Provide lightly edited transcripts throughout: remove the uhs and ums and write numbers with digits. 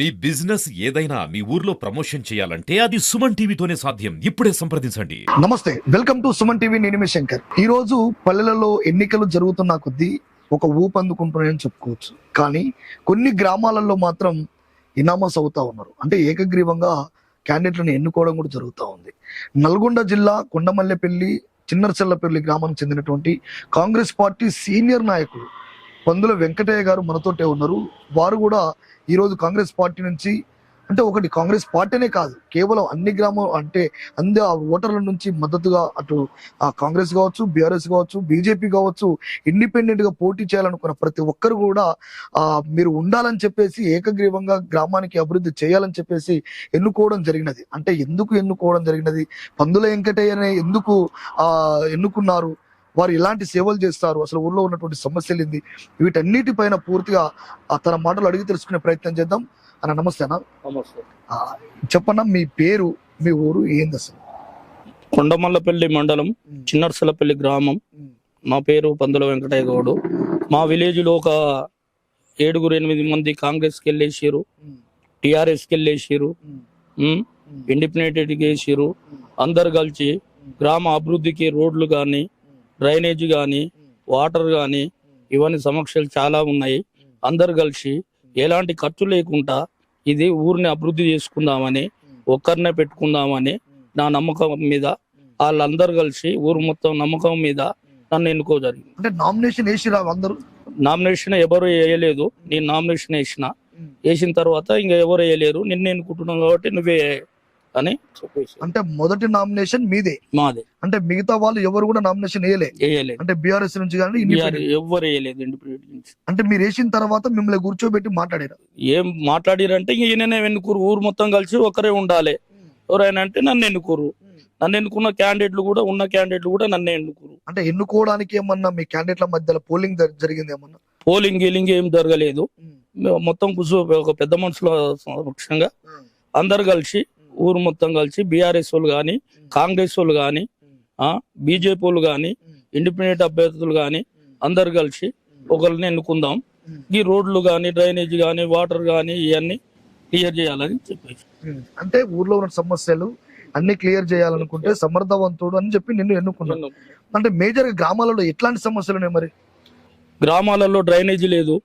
మీ business ఏదైనా మీ ఊర్లో promotion చేయాలంటే అది సుమన్ టీవీతోనే సాధ్యం. ఇప్పుడే సంప్రదించండి. నమస్తే, వెల్కమ్ టు సుమన్ టీవీ. నేను మీ శంకర్. ఈ రోజు పల్లెలలో ఎన్నికలు జరుగుతున్న కొద్దీ ఒక ఊపందుకుంటున్నాయని చెప్పుకోవచ్చు. కానీ కొన్ని గ్రామాలలో మాత్రం ఇనామస్ అవుతా ఉన్నారు. అంటే ఏకగ్రీవంగా క్యాండిడేట్లను ఎన్నుకోవడం కూడా జరుగుతూ ఉంది. నల్గొండ జిల్లా కొండమల్లెపల్లి చిన్నరచెల్లపల్లి గ్రామానికి చెందినటువంటి కాంగ్రెస్ పార్టీ సీనియర్ నాయకులు పందుల వెంకటయ్య గారు మనతోటే ఉన్నారు. వారు కూడా ఈరోజు కాంగ్రెస్ పార్టీ నుంచి, అంటే ఒకటి కాంగ్రెస్ పార్టీనే కాదు, కేవలం అన్ని గ్రామం అంటే అందే ఆ ఓటర్ల నుంచి మద్దతుగా అటు కాంగ్రెస్ కావచ్చు, బీఆర్ఎస్ కావచ్చు, బీజేపీ కావచ్చు, ఇండిపెండెంట్ గా పోటీ చేయాలనుకున్న ప్రతి ఒక్కరు కూడా మీరు ఉండాలని చెప్పేసి ఏకగ్రీవంగా గ్రామానికి అభివృద్ధి చేయాలని చెప్పేసి ఎన్నుకోవడం జరిగినది. అంటే ఎందుకు ఎన్నుకోవడం జరిగినది, పందుల వెంకటయ్యనే ఎందుకు ఎన్నుకున్నారు, వారు ఎలాంటి సేవలు చేస్తారు, అసలు ఊర్లో ఉన్నటువంటి సమస్యలు ఏంది, వీటన్నిటిపైన పూర్తిగా తన మాటలు అడిగి తెలుసుకునే ప్రయత్నం చేద్దాం. అన్న నమస్తే అన్న. నమస్తే. చెప్పన్న, మీ పేరు, మీ ఊరు ఏంది అసలు? కొండమల్లపల్లి మండలం చిన్నర్సలపల్లి గ్రామం. మా పేరు పందుల వెంకటయ్య గౌడు. మా విలేజ్ లో ఒక 7-8 మంది కాంగ్రెస్కి వెళ్ళేసారు, టిఆర్ఎస్కి వెళ్ళేసారు, ఇండిపెండెంట్ వేసారు. అందరు కలిసి గ్రామ అభివృద్ధికి రోడ్లు కానీ, డ్రైనేజ్ కానీ, వాటర్ కానీ, ఇవన్నీ సమస్యలు చాలా ఉన్నాయి. అందరు కలిసి ఎలాంటి ఖర్చు లేకుండా ఇది ఊరిని అభివృద్ధి చేసుకుందామని, ఒక్కరినే పెట్టుకుందామని నా నమ్మకం మీద వాళ్ళందరూ కలిసి ఊరు మొత్తం నమ్మకం మీద నన్ను ఎన్నుకో జరిగింది. అంటే నామినేషన్ వేసిరా అందరూ? నామినేషన్ ఎవరు వేయలేదు, నేను నామినేషన్ వేసిన తర్వాత ఇంకా ఎవరు వేయలేరు, నిన్ను ఎన్నుకుంటున్నావు కాబట్టి నువ్వే అని చెప్పేసి. అంటే మొదటి నామినేషన్ మీదే? మాదే. అంటే మిగతా వాళ్ళు ఎవరు కూడా నామినేషన్ వేయలేదు? అంటే బీఆర్ఎస్ నుంచి కానీ ఎవరు వేయలేదు ఇండిపెండెంట్ నుంచి. అంటే మీరు వేసిన తర్వాత మిమ్మల్ని కూర్చోబెట్టి మాట్లాడారు? ఏం మాట్లాడిరంటే ఈయననే ఎన్నుకోరు, ఊరు మొత్తం కలిసి ఒకరే ఉండాలి ఎవరైనా అంటే నన్ను ఎన్నుకోరు. నన్ను ఎన్నుకున్న క్యాండిడేట్లు కూడా, ఉన్న క్యాండిడేట్లు కూడా నన్నే ఎన్నుకోరు. అంటే ఎన్నుకోవడానికి ఏమన్నా మీ క్యాండిడేట్ల మధ్యలో పోలింగ్ జరిగింది ఏమన్నా? పోలింగ్ గీలింగ్ ఏం జరగలేదు. మొత్తం ఒక పెద్ద మనుషుల సమక్షంగా అందరు కలిసి, ఊరు మొత్తం కలిసి, బీఆర్ఎస్ వాళ్ళు కానీ, కాంగ్రెస్ వాళ్ళు కానీ, బీజేపీ వాళ్ళు కానీ, ఇండిపెండెంట్ అభ్యర్థులు కానీ అందరు కలిసి ఒకరిని ఎన్నుకుందాం, ఈ రోడ్లు కానీ, డ్రైనేజ్ కానీ, వాటర్ కానీ ఇవన్నీ క్లియర్ చేయాలని చెప్పేసి. అంటే ఊర్లో ఉన్న సమస్యలు అన్ని క్లియర్ చేయాలనుకుంటే సమర్థవంతుడు అని చెప్పి నిన్ను ఎన్నుకున్నాను. అంటే మేజర్ గ్రామాలలో ఎట్లాంటి సమస్యలు ఉన్నాయి మరి? గ్రామాలలో డ్రైనేజీ లేదు,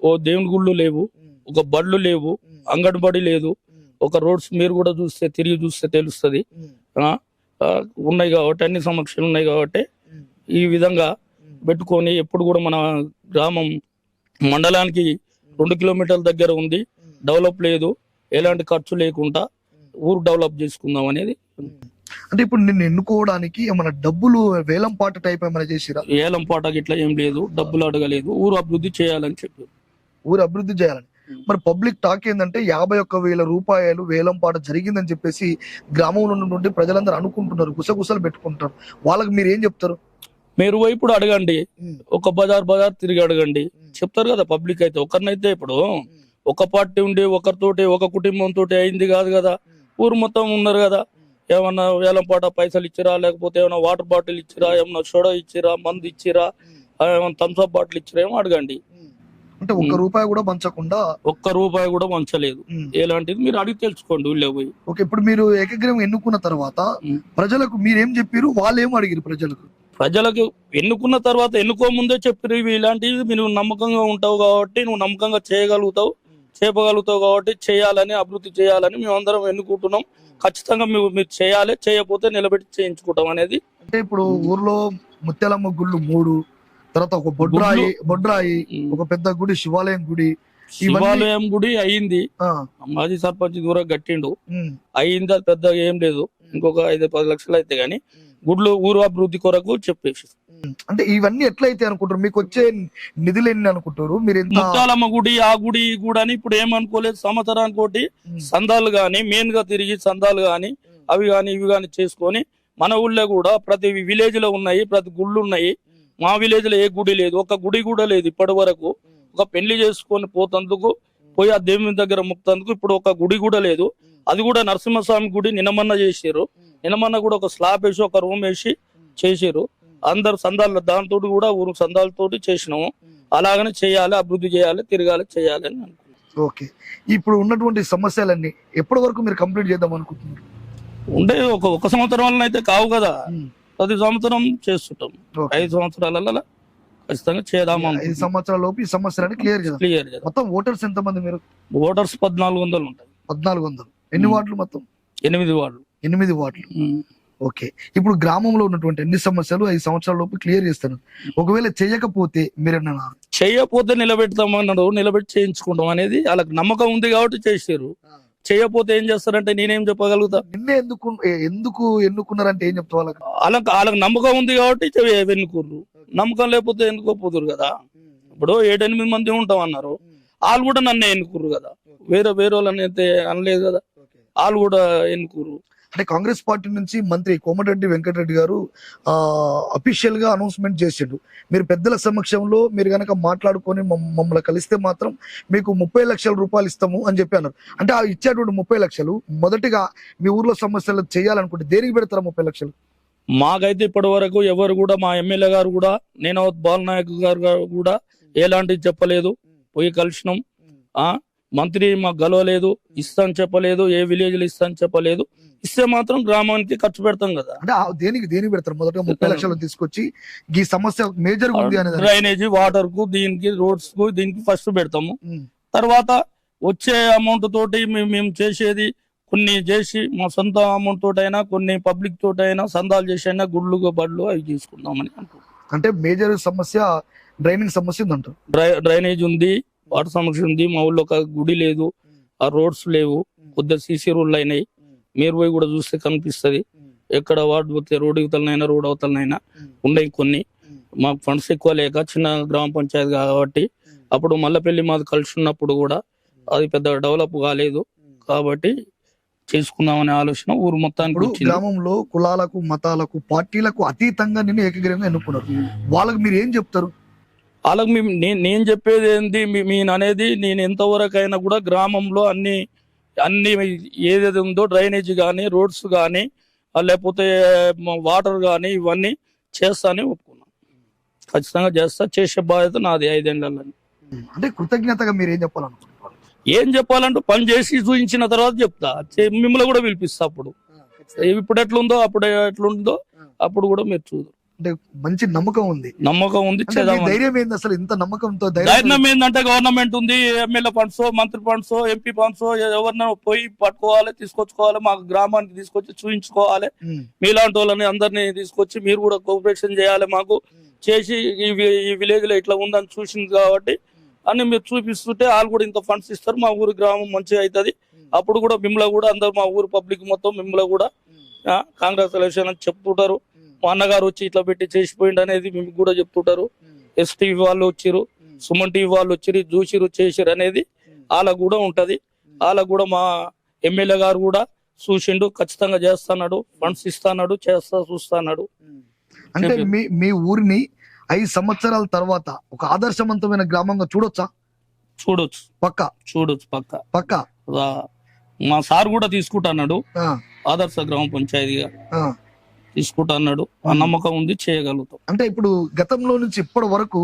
ఓ దేవుని గుళ్ళు లేవు, ఒక బళ్ళు లేవు, అంగన్వాడీ లేదు, ఒక రోడ్స్ మీరు కూడా తిరిగి చూస్తే తెలుస్తుంది ఉన్నాయి. కాబట్టి అన్ని సమస్యలు ఉన్నాయి. కాబట్టి ఈ విధంగా పెట్టుకొని ఎప్పుడు కూడా మన గ్రామం మండలానికి 2 కిలోమీటర్ల దగ్గర ఉంది, డెవలప్ లేదు, ఎలాంటి ఖర్చు లేకుండా ఊరు డెవలప్ చేసుకుందాం అనేది. అంటే ఇప్పుడు నిన్ను ఎన్నుకోవడానికి ఏమైనా డబ్బులు వేలం పాట టైప్ ఏమైనా చేసిరా? వేలం పాట ఇట్లా ఏం లేదు, డబ్బులు అడగలేదు, ఊరు అభివృద్ధి చేయాలని చెప్పారు. ఊరు అభివృద్ధి చేయాలని. మరి పబ్లిక్ టాక్ ఏంటంటే 51,000 రూపాయలు వేలం పాట జరిగిందని చెప్పేసి గ్రామంలో నుండి ప్రజలందరూ అనుకుంటున్నారు, గుసగుసలు పెట్టుకుంటారు. వాళ్ళకి మీరు ఏం చెప్తారు? మీరు ఇప్పుడు అడగండి, ఒక బజార్ తిరిగి అడగండి, చెప్తారు కదా పబ్లిక్. అయితే ఒకరినైతే ఇప్పుడు ఒక పార్టీ ఉండి ఒకరితోటి, ఒక కుటుంబంతో అయింది కాదు కదా, ఊరు మొత్తం ఉన్నారు కదా. ఏమన్నా వేలం పాట పైసలు ఇచ్చిరా, లేకపోతే ఏమన్నా వాటర్ బాటిల్ ఇచ్చిరా, ఏమన్నా సోడా ఇచ్చిరా, మందు ఇచ్చిరా, ఏమన్నా థమ్స్అప్ బాటిల్ ఇచ్చిరా, ఏమో అడగండి. అంటే ఒక్క రూపాయి కూడా వంచలేదు. ఎలాంటిది మీరు అడిగి తెలుసుకోండి ఊళ్ళో పోయి. ఓకే, ఇప్పుడు మీరు ఏకగ్రీవం ఎన్నుకున్న తర్వాత ప్రజలకు మీరేం చెప్పారు, వాళ్ళు ఏం అడిగారు? ప్రజలకు ఎన్నుకున్న తర్వాత, ఎన్నుకోముందే చెప్పారు ఇవి ఇలాంటివి మీరు నమ్మకంగా ఉంటావు కాబట్టి, నువ్వు నమ్మకంగా చెప్పగలుగుతావు కాబట్టి చేయాలని, అభివృద్ధి చేయాలని మేమందరం ఎన్నుకుంటున్నాం. ఖచ్చితంగా మీరు చేయాలి, చేయకపోతే నిలబెట్టి చేయించుకుంటాం అనేది. అంటే ఇప్పుడు ఊర్లో ముత్యాలమ్మ గుళ్ళు 3, తర్వాత ఒక బొడ్రాయి, ఒక పెద్ద గుడి, శివాలయం గుడి అయింది. మాజీ సర్పంచ్ దూరం కట్టిండు, అయింది. అది పెద్దగా ఏం లేదు, ఇంకొక 5-10 లక్షలు అయితే గానీ గుడ్లు ఊరు అభివృద్ధి కొరకు చెప్పేసి. అంటే ఇవన్నీ ఎట్లయితే అనుకుంటారు, మీకు వచ్చే నిధులు ఎన్ని అనుకుంటారు మీరు? ముత్యాలమ్మ గుడి, ఆ గుడి ఈ గుడి అని ఇప్పుడు ఏమనుకోలేదు. సంవత్సరానికి సందాలు గాని, మెయిన్ గా తిరిగి సందాలు గాని, అవి గాని ఇవి గాని చేసుకొని మన ఊళ్ళో కూడా ప్రతి విలేజ్ లో ఉన్నాయి, ప్రతి గుళ్ళు ఉన్నాయి. మా విలేజ్ లో ఏ గుడి లేదు, ఒక గుడి కూడా లేదు ఇప్పటి వరకు. ఒక పెళ్లి చేసుకొని పోతందుకు, పోయి ఆ దేవుని దగ్గర ముక్తందుకు ఇప్పుడు ఒక గుడి కూడా లేదు. అది కూడా నరసింహస్వామి గుడి నిన్నమన్న చేసారు. నిన్నమన్న కూడా ఒక స్లాబ్ వేసి, ఒక రూమ్ వేసి చేసారు. అందరు సందాలు, దాంతో కూడా ఊరు సందాలతోటి చేసినాము. అలాగనే చేయాలి, అభివృద్ధి చేయాలి, తిరగాలి, చేయాలి అని అనుకుంటున్నాను. ఓకే. ఇప్పుడు ఉన్నటువంటి సమస్యలన్నీ ఎప్పటి వరకు మీరు కంప్లీట్ చేద్దాం అనుకుంటున్నారు? ఉండే ఒక సంవత్సరం వల్ల అయితే కావు కదా, ఉమ్. 10 సంవత్సరం చేస్తుంటాం. ఓకే. 5 సంవత్సరాలలో ఖచ్చితంగా చేద్దాము. 5 సంవత్సరాల లోపు ఈ సమస్యలని క్లియర్ చేద్దాం. క్లియర్ చేద్దాం. మొత్తం ఓటర్స్ ఎంతమంది మీరు? ఓటర్స్ 1400 ఉంటాయి. 1400. ఎన్ని వార్డులు మొత్తం? 8 వార్డులు. 8 వార్డులు. ఓకే. ఇప్పుడు గ్రామంలో ఉన్నటువంటి అన్ని సమస్యలు 5 సంవత్సరాల లోపు క్లియర్ చేస్తారు. ఒకవేళ చేయకపోతే మీరేమన్నా? చేయకపోతే నిలబెడతామన్నాడు, నిలబెట్టి చేయించుకుంటాం అనేది వాళ్ళకి నమ్మకం ఉంది కాబట్టి చేసారు. చేయకపోతే ఏం చేస్తారంటే నేనేం చెప్పగలుగుతా? నిన్నే ఎందుకు ఎన్నుకున్నారంటే ఏం చెప్తా వాళ్ళకి? వాళ్ళకి నమ్మకం ఉంది కాబట్టి ఎన్నుకోరు. నమ్మకం లేకపోతే ఎన్నుకోపోతురు కదా. ఇప్పుడు 7-8 మంది ఉంటాం అన్నారు, వాళ్ళు కూడా నన్ను ఎన్నుకుర్రు కదా. వేరే వాళ్ళని అయితే అనలేదు కదా, వాళ్ళు కూడా ఎన్నుకుర్రు. అంటే కాంగ్రెస్ పార్టీ నుంచి మంత్రి కోమటిరెడ్డి వెంకటరెడ్డి గారు అఫీషియల్ గా అనౌన్స్మెంట్ చేసిండు, మీరు పెద్దల సమక్షంలో మీరు గనక మాట్లాడుకొని మమ్మల్ని కలిస్తే మాత్రం మీకు 30 లక్షల రూపాయలు ఇస్తాము అని చెప్పి అన్నారు. అంటే ఆ ఇచ్చేటువంటి 30 లక్షలు మొదటిగా మీ ఊర్లో సమస్యలు చేయాలనుకుంటే దేనికి పెడతారా 30 లక్షలు? మాకైతే ఇప్పటి వరకు ఎవరు కూడా, మా ఎమ్మెల్యే గారు కూడా, నేనవత్ బాలనాయక్ గారు కూడా ఎలాంటిది చెప్పలేదు. పోయి కలిసినాం. మంత్రి మాకు గలవలేదు, ఇస్తాను చెప్పలేదు, ఏ విలేజ్ లో ఇస్తాను చెప్పలేదు. ఇస్తే మాత్రం గ్రామానికి ఖర్చు పెడతాం కదా. అంటే దేనికి పెడతారు? మొదట 30 లక్షలు తీసుకొచ్చి ఈ సమస్య మేజర్ ఉంది అనేది, డ్రైనేజీ, వాటర్ కు, దీనికి రోడ్స్ కు, దీనికి ఫస్ట్ పెడతాము. తర్వాత వచ్చే అమౌంట్ తోటి మేము చేసేది కొన్ని చేసి, మా సొంత అమౌంట్ తోటైనా, కొన్ని పబ్లిక్ తోటైనా సందాలు చేసి అయినా గుడ్లు బడ్లు అవి తీసుకుందామని అనుకుంటున్నాం. అంటే మేజర్ సమస్య డ్రైనింగ్ సమస్య ఉందంటారు. డ్రైనేజ్ ఉంది, వాటర్ సమస్య ఉంది. మా ఊళ్ళో ఒక గుడి లేదు, ఆ రోడ్స్ లేవు, కొద్దిగా సీసీ రోడ్లు అయినాయి. మీరు పోయి కూడా చూస్తే కనిపిస్తుంది. ఎక్కడ వార్డు పోతే రోడ్డు అవతలనైనా రోడ్ అవతలనైనా ఉన్నాయి కొన్ని. మాకు ఫండ్స్ ఎక్కువ లేక చిన్న గ్రామ పంచాయతీ కాబట్టి అప్పుడు మల్లపల్లి మాది కలిసి ఉన్నప్పుడు కూడా అది పెద్ద డెవలప్ కాలేదు. కాబట్టి చేసుకుందామనే ఆలోచన ఊరు మొత్తానికి. గ్రామంలో కులాలకు, మతాలకు, పార్టీలకు అతీతంగా నిన్ను ఏకగ్రీవంగా ఎన్నుకున్నారు. వాళ్ళకి మీరు ఏం చెప్తారు? వాళ్ళకి నేను చెప్పేది ఏంది, అనేది నేను ఎంతవరకు అయినా కూడా గ్రామంలో అన్ని ఏదైతే ఉందో డ్రైనేజ్ కానీ, రోడ్స్ కానీ, లేకపోతే వాటర్ కానీ ఇవన్నీ చేస్తానే ఒప్పుకున్నాను. ఖచ్చితంగా చేస్తా. చేసే బాధ్యత నాది 5 ఏళ్ళని. అంటే కృతజ్ఞతగా మీరు ఏం చెప్పాలనుకుంటున్నారు? ఏం చెప్పాలంటే పని చేసి చూపించిన తర్వాత చెప్తా. మిమ్మల్ని కూడా పిలిపిస్తా. అప్పుడు ఇప్పుడు ఎట్లుందో అప్పుడు ఎట్లుందో అప్పుడు కూడా మీరు చూడు. అంటే మంచి నమ్మకం ఉంది. ధైర్యం ఏంది అసలు? ఇంత నమ్మకంతో ధైర్యం ఏంటంటే గవర్నమెంట్ ఉంది, ఎమ్మెల్యే ఫండ్స్, మంత్రి ఫండ్స్, ఎంపీ ఫండ్స్, ఎవరినైనా పోయి పట్టుకోవాలి, తీసుకొచ్చుకోవాలి, మాకు గ్రామానికి తీసుకొచ్చి చూపించుకోవాలి. మీలాంటి వాళ్ళని అందరినీ తీసుకొచ్చి మీరు కూడా కోఆపరేషన్ చేయాలి. మాకు చేసి ఈ విలేజ్ లో ఇట్లా ఉందని చూసింది కాబట్టి అని మీరు చూపిస్తుంటే వాళ్ళు కూడా ఇంత ఫండ్స్ ఇస్తారు, మా ఊరు గ్రామం మంచిగా అవుతుంది. అప్పుడు కూడా మిమ్మల్ని కూడా అందరు, మా ఊరు పబ్లిక్ మొత్తం మిమ్మల్ని కూడా కాంగ్రెచులేషన్ అని చెప్తుంటారు. మా అన్నగారు వచ్చి ఇట్లా పెట్టి చేసిపోయింది అనేది మీకు కూడా చెప్తుంటారు. ఎస్టీవీ వాళ్ళు వచ్చిరు, సుమన్ టీవీ వాళ్ళు వచ్చి చూసిరు, చేసిరు అనేది వాళ్ళకు కూడా ఉంటది. వాళ్ళకు కూడా మా ఎమ్మెల్యే గారు కూడా చూసిండు, ఖచ్చితంగా చేస్తాడు, ఫండ్స్ ఇస్తాడు, చూస్తాడు. అంటే మీ ఊరిని 5 సంవత్సరాల తర్వాత ఒక ఆదర్శవంతమైన గ్రామంగా చూడొచ్చా? చూడొచ్చు, పక్కా. మా సార్ కూడా తీసుకుంటున్నాడు, ఆదర్శ గ్రామ పంచాయతీగా తీసుకుంటున్నాడు. ఆ నమ్మకం ఉంది, చేయగలుగుతాం. అంటే ఇప్పుడు గతంలో నుంచి ఇప్పటి వరకు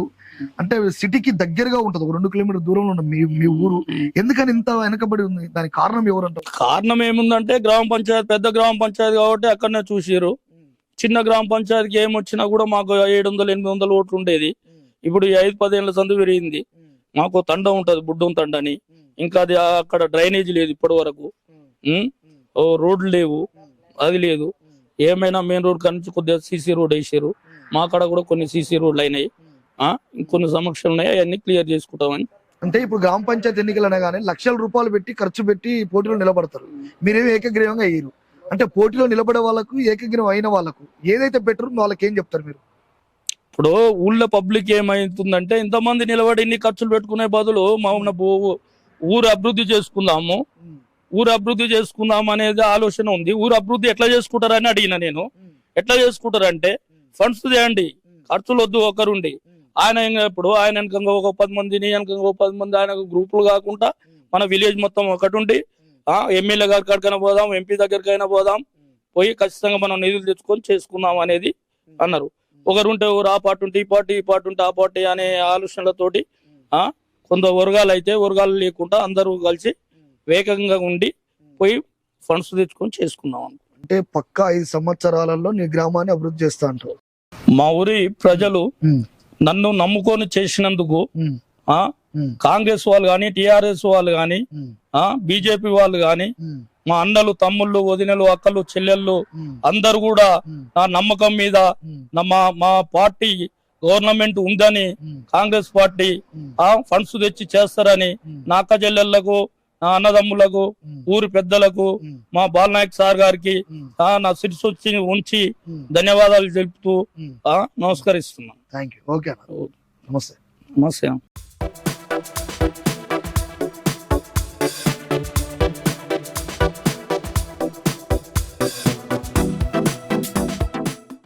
అంటే సిటీకి దగ్గరగా ఉంటది, 2 కిలోమీటర్ దూరంలో ఉన్న మీ ఊరు ఎందుకని ఇంత వెనకబడి ఉంది? దానికి కారణం ఎవరంటారు? కారణం ఏముందంటే గ్రామ పంచాయతీ పెద్ద గ్రామ పంచాయతీ కాబట్టి అక్కడనే చూసిరు. చిన్న గ్రామ పంచాయతీకి ఏమొచ్చినా కూడా మాకు 700-800 ఓట్లు ఉండేది. ఇప్పుడు 5-10 ఏళ్ల సందు పెరిగింది. మాకు తండ ఉంటది, బుడ్డం తండ అని. ఇంకా అది అక్కడ డ్రైనేజ్ లేదు ఇప్పటి వరకు, రోడ్లు లేవు, అది లేదు. ఏమైనా మెయిన్ రోడ్ కానీ కొద్దిగా సీసీ రోడ్ వేసారు. మా కాడ కూడా కొన్ని సీసీ రోడ్లు అయినాయి, ఇంకొన్ని సమస్యలు ఉన్నాయి, అవన్నీ క్లియర్ చేసుకుంటామని. అంటే ఇప్పుడు గ్రామ పంచాయతీ ఎన్నికలు అనగానే లక్షల రూపాయలు పెట్టి ఖర్చు పెట్టి పోటీలో నిలబడతారు. మీరేమి ఏకగ్రీవంగా అయ్యారు. అంటే పోటీలో నిలబడే వాళ్ళకు, ఏకగ్రీవం అయిన వాళ్ళకు ఏదైతే బెటర్ వాళ్ళకి ఏం చెప్తారు మీరు? ఇప్పుడు ఊళ్ళో పబ్లిక్ ఏమైతుందంటే ఇంతమంది నిలబడి ఇన్ని ఖర్చులు పెట్టుకునే బదులు మా ఊరు అభివృద్ధి చేసుకుందాము, అనేది ఆలోచన ఉంది. ఊరు అభివృద్ధి ఎట్లా చేసుకుంటారని అడిగిన నేను. ఎట్లా చేసుకుంటారంటే ఫండ్స్ తేయండి, ఖర్చులు వద్దు ఒకరుండి. ఆయన ఇప్పుడు ఆయన వెనకంగా ఒక 10 మందిని, వెనకంగా ఒక 10 మంది, ఆయన గ్రూపులు కాకుండా మన విలేజ్ మొత్తం ఒకటి ఉండి ఎమ్మెల్యే గారి కాడికైనా పోదాం, ఎంపీ దగ్గరికైనా పోదాం, పోయి ఖచ్చితంగా మనం నిధులు తెచ్చుకొని చేసుకుందాం అనేది అన్నారు. ఒకరుంటే ఆ పార్టీ ఉంటే ఈ పార్టీ, ఈ పార్టీ ఉంటే ఆ పార్టీ అనే ఆలోచనలతోటి కొంత వర్గాలు అయితే వర్గాలు లేకుండా అందరూ కలిసి వేగంగా ఉండి పోయి ఫండ్స్ తెచ్చుకొని చేసుకున్నాం. అంటే పక్కా 5 సంవత్సరాలలో నీ గ్రామాన్ని అభివృద్ధి చేస్తా అంటారు. మా ఊరి ప్రజలు నన్ను నమ్ముకొని చేసినందుకు కాంగ్రెస్ వాళ్ళు కానీ, టిఆర్ఎస్ వాళ్ళు కానీ, బీజేపీ వాళ్ళు కానీ, మా అన్నలు, తమ్ముళ్ళు, వదినలు, అక్కలు, చెల్లెళ్ళు అందరు కూడా నా నమ్మకం మీద మా పార్టీ గవర్నమెంట్ ఉందని, కాంగ్రెస్ పార్టీ ఫండ్స్ తెచ్చి చేస్తారని నా అక్క చెల్లెళ్లకు, నా అన్నదమ్ములకు, ఊరి పెద్దలకు, మా బాలనాయక్ సార్ గారికి నా శిరసొచ్చి ఉంచి ధన్యవాదాలు తెలుపుతూ నమస్కరిస్తున్నాను. Thank you. ఓకే, నమస్తే. నమస్తే.